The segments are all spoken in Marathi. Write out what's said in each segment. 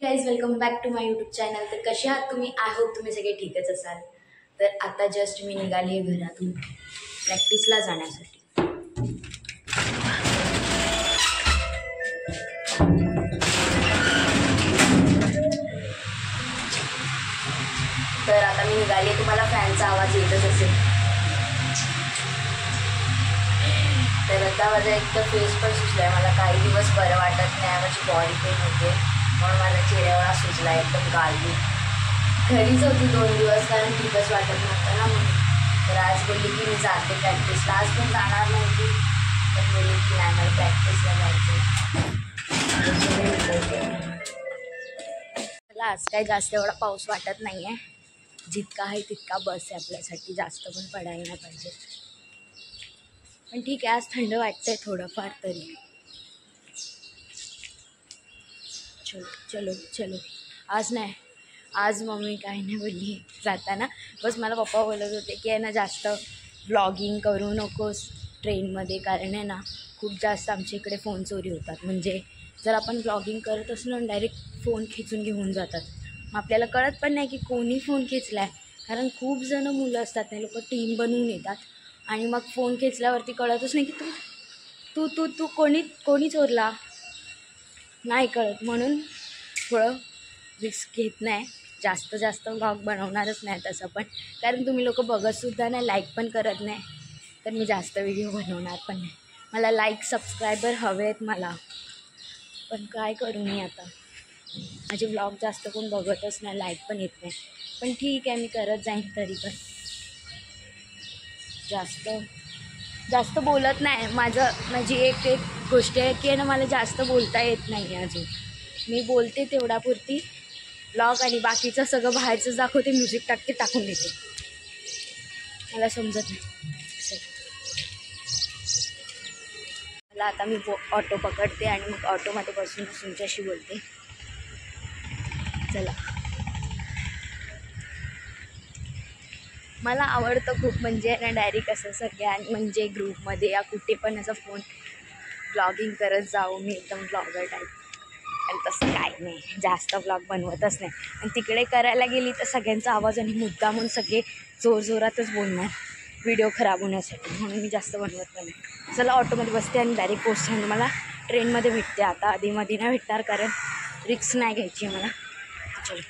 Guys welcome back to my YouTube channel. तर कसे आहात तुम्ही? आय होप तुम्ही सगळे ठीकच असाल. तर आता जस्ट मी निघाली आहे घरातून प्रॅक्टिसला जाण्यासाठी. तर आता मी निघाली आहे. तुम्हाला फॅनचा आवाज येतच असेल. तर आता माझा एक तर फेस पण सुजला आहे. मला काही दिवस बरं वाटत नाही. माझी बॉडी पेन होते म्हणून माझ्या चेहऱ्यावर सुजला एकदम गाळली. घरीच होती 2 दिवस कारण ठीकच वाटत नव्हतं ना म्हणून. तर आज बोलली की मी जाते प्रॅक्टिसला. आज पण जाणार नव्हती पण बोलली की नाही मला प्रॅक्टिसला जायचं. मला आज काही जास्त एवढा पाऊस वाटत नाही आहे. जितका आहे तितका बस आहे आपल्यासाठी. जास्त पण पडायला नाही पाहिजे. पण ठीक आहे आज थंड वाटतंय थोडंफार तरी. चलो चलो चलो. आज नाही, आज मम्मी काही नाही बोलली जाताना. बस मला पप्पा बोलत होते की आहे ना जास्त व्लॉगिंग करू नकोस ट्रेनमध्ये, कारण आहे ना खूप जास्त आमच्या इकडे फोन चोरी होतात. म्हणजे जर आपण व्लॉगिंग करत असलो ना डायरेक्ट फोन खेचून घेऊन जातात. मग आपल्याला कळत पण नाही की कोणी फोन खेचला आहे. कारण खूप जण मुलं असतात ते लोक टीम बनवून येतात आणि मग फोन खेचल्यावरती कळतच नाही की तू तू तू कोणी चोरला नाही कळत. म्हणून थोडं रिस्क घेत नाही. जास्त व्लॉग बनवणारच नाही तसं पण, कारण तुम्ही लोक बघतसुद्धा नाही, लाईक पण करत नाही. तर मी जास्त व्हिडिओ बनवणार पण नाही. मला लाईक सबस्क्रायबर हवे आहेत मला, पण काय करू मी आता. माझे व्लॉग जास्त कोण बघतच नाही, लाईक पण येत नाही. पण ठीक आहे मी करत जाईन तरी पण. जास्त बोलत नाही. माझी एक गोष्ट आहे की ना मला जास्त बोलता येत नाही अजून. मी बोलते तेवढ्यापुरती व्लॉग आणि बाकीचं सगळं बाहेरचं दाखवते, म्युझिक टाकते, टाकून देते. मला समजत नाही. मला आता मी ऑटो पकडते आणि मग ऑटोमध्ये बसून तुमच्याशी बोलते. चला. मला आवडतं खूप म्हणजे ना डायरेक्ट असं सगळ्या म्हणजे ग्रुपमध्ये या कुठे पण असं फोन ब्लॉगिंग करत जाऊ. मी एकदम ब्लॉगर टाईप. आणि तसं काय नाही, जास्त ब्लॉग बनवतच नाही. आणि तिकडे करायला गेली तर सगळ्यांचा आवाज आणि मुद्दामून सगळे जोरजोरातच बोलणार व्हिडिओ खराब होण्यासाठी, म्हणून मी जास्त बनवत पण नाही. चला ऑटोमध्ये बसते आणि डायरेक्ट पोचते. आणि मला ट्रेनमध्ये भेटते आता. आधीमध्ये नाही भेटणार कारण रिक्स नाही घ्यायची आहे मला. चलो.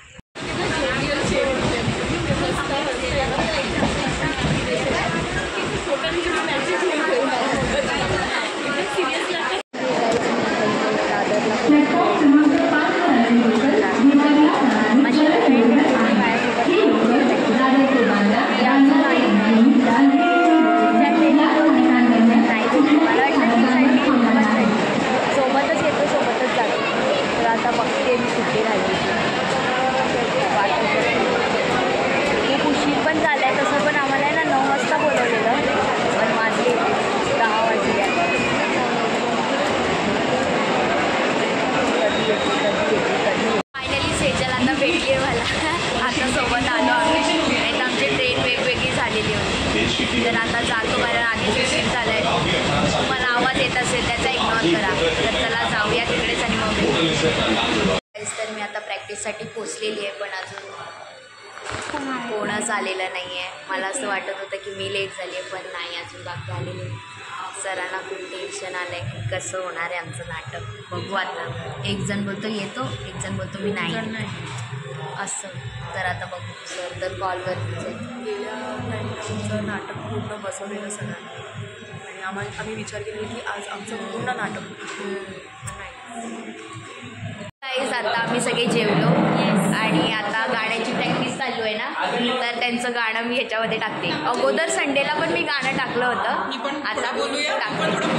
तर आता जातो कारण आधी उशीर झाला आहे. तुम्हाला आवाज येत असेल त्याचा इग्नोर करा. तर चला जाऊया तिकडेच आणि मग. तर मी आता प्रॅक्टिससाठी पोचलेली आहे पण अजून कोणच आलेलं नाही आहे. मला असं वाटत होतं की मी लेट झाली आहे पण नाही, अजून बाकी आलेले. सरांना खूप टेन्शन आलं आहे की कसं होणार आहे आमचं नाटक. बघू आता. एक जण बोलतो येतो, एक जण बोलतो मी नाही असं. तर आता बघू. सर तर कॉलवरतीच आहे. गेल्या आमचं नाटक पूर्ण बसवलेलं सगळ्यांनी आणि आम्ही विचार केला की आज आमचं पूर्ण नाटक काहीच. आता आम्ही सगळे जेवलो आणि आता गाण्याची प्रॅक्टिस चालू आहे ना, तर त्यांचं गाणं मी ह्याच्यामध्ये टाकते. अगोदर संडेला पण मी गाणं टाकलं होतं. आता बोलूया.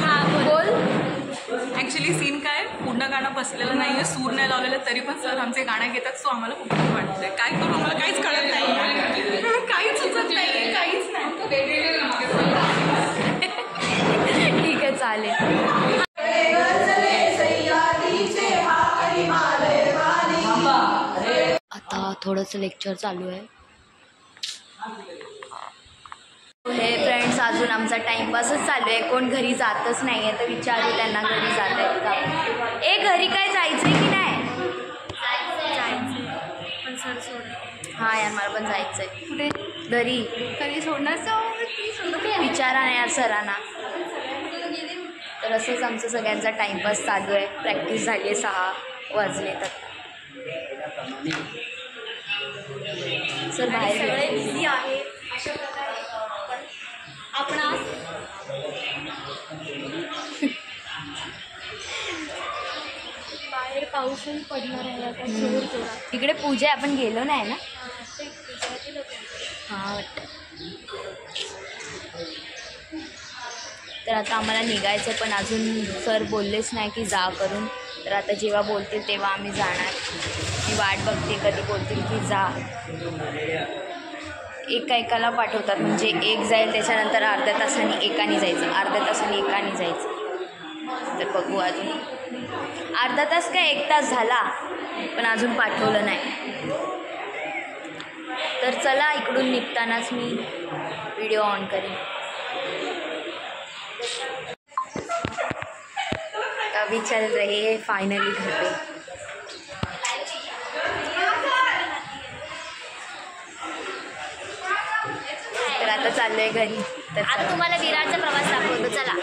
हां बोल. ॲक्च्युली सीन काय, पूर्ण गाणं बसलेलं नाही आहे, सूर नाही लावलेलं, तरी पण सर आमचे गाणं घेतात. सो आम्हाला खूप खूप वाटतं. काय करू आम्हाला काहीच कळत नाही, काहीच सुचत नाही, काहीच नाही. ठीक आहे चालेल. आता थोडंसं लेक्चर चालू आहे. हे फ्रेंड्स अजून आमचा टाईमपासच चालू आहे. कोण घरी जातच नाही आहे तर विचारू त्यांना घरी जात आहेत का. घरी काय जायचं आहे की नाही. सर सोड. हां यार मला पण जायचं आहे. कुठे घरी. कधी सोडणार विचारा नाही यार सरांना. तर असंच आमचं सगळ्यांचा टाईमपास चालू आहे. प्रॅक्टिस झाली आहे 6 वाजलेत आता. सर बाहेर सगळे बिझी आहे अशा प्रकारे आपण आज बाहेर पाऊसही पडणार आहे आता जोर जोरात. तिकडे पूजा आहे, आपण गेलो नाही ना. ते गुजराती लोक हां वाटतं. तर आता आम्हाला निघायचं पण अजून सर बोललेच नाही की जा करून. तर आता जेव्हा बोलतील तेव्हा आम्ही जाणार. मी वाट बघते कधी बोलतील की जा. एकाला पाठवतात म्हणजे एक जाईल त्याच्यानंतर अर्ध्या तासाने एकाने जायचं, अर्ध्या तासाने एकाने जायचं. तर बघू अजून अर्धा तास काय 1 तास झाला पण अजून पाठवलं नाही. तर चला इकडून निघतानाच मी व्हिडिओ ऑन करेन. अभी चल रहे हैं फाइनली घर पे. तर आता चाललोय घरी. तर आता तुम्हाला विरारचा प्रवास दाखवतो. चला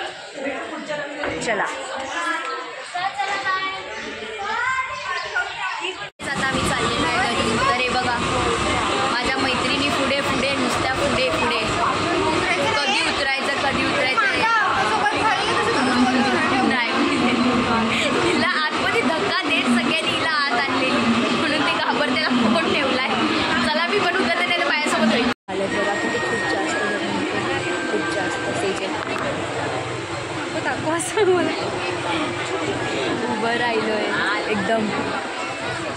आता आम्ही चाललेलो आहे घरी. तर हे बघा माझ्या मैत्रिणी पुढे पुढे नुसत्या पुढे पुढे. कधी उतरायचं नाही. तिला आतमध्ये धक्का देत सगळ्यांनी हिला आत आणलेली म्हणून ते घाबरतेला फोन ठेवलाय. चला मी पण उतरते नाही तर माझ्यासोबत होईल. बघा किती खूप जास्त सेजल दाखवा असं मला उभं राहिलो आहे एकदम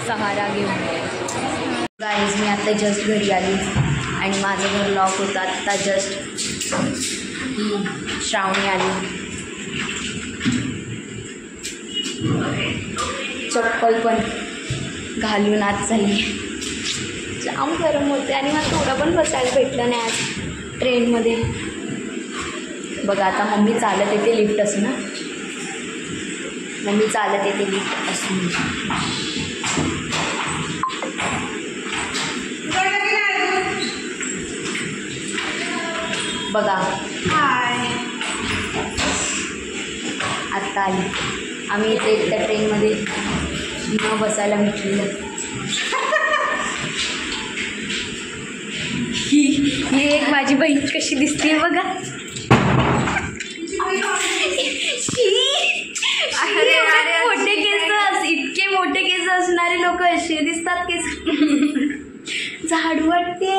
सहारा घेऊन. गाईज मी आता जस्ट घरी आली आणि माझं घर लॉक होतं. आत्ता जस्ट ही श्रावणी आली. चप्पल पण घालून आत झाली. जाम गरम होते आणि मला थोडं पण बसायला भेटलं नाही आज ट्रेनमध्ये. बघा आता मम्मी चालत येते लिफ्ट असून ना. मम्मी चालत येते लिफ्ट असून. बघा आत्ता आली. आम्ही इथे त्या ट्रेनमध्ये न बसायला भेटलेलं. ही एक माझी बहीण कशी दिसते बघा. मोठे केस, इतके मोठे केस असणारे लोक असे दिसतात. केस झाडू वाटते.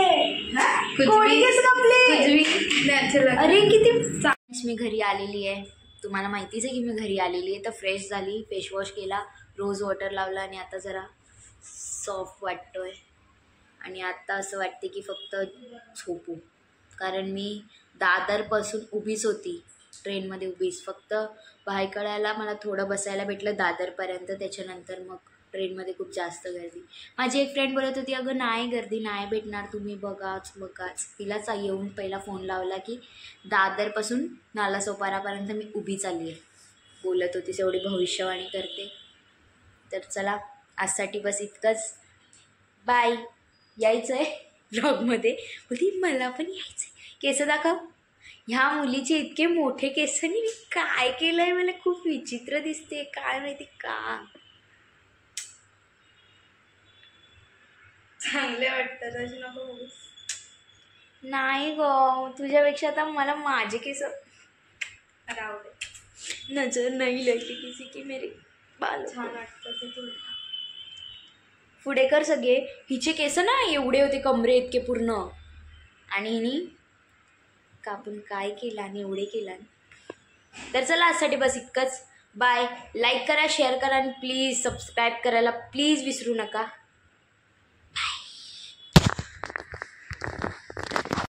केस कापले. अरे किती. मी घरी आलेली आहे. तुम्हाला माहितीच आहे की मी घरी आलेली आहे. तर फ्रेश झाली, फेसवॉश केला, रोज वॉटर लावला आणि आता जरा सॉफ्ट वाटतोय. आणि आता असं वाटते की फक्त झोपू. कारण मी दादरपासून उभीच होती ट्रेनमध्ये उभीच. फक्त भायखळ्याला मला थोडं बसायला भेटलं दादरपर्यंत. त्याच्यानंतर मग ट्रेनमध्ये खूप जास्त गर्दी. माझी एक फ्रेंड बोलत होती अगं नाही गर्दी नाही भेटणार तुम्ही बघाच. तिलाच येऊन पहिला फोन लावला की दादरपासून नालासोपारापर्यंत मी उभी चालली आहे बोलत होती. एवढी भविष्यवाणी करते. तर चला आजसाठी बस इतकंच. बाय. यायचं आहे ब्लॉगमध्ये. बोलती मला पण यायचं आहे. केस दाखव. ह्या मुलीचे इतके मोठे केसांनी मी काय केलं आहे मला खूप विचित्र दिसते. काय माहिती का. चांगले वाटतात असे नको. नाही ग तुझ्यापेक्षा आता मला माझे केस राहू दे. नजर नहीं लगी किसी की मेरे बाल. छान वाटतं ते तुला. पुढे कर सगळे. हिचे केस ना एवढे होते कमरे इतके पूर्ण आणि हिनी कापून काय केलं आणि एवढे केला. तर चला आजसाठी बस इतकंच. बाय. लाईक करा, शेअर करा आणि प्लीज सबस्क्राईब करायला प्लीज विसरू नका.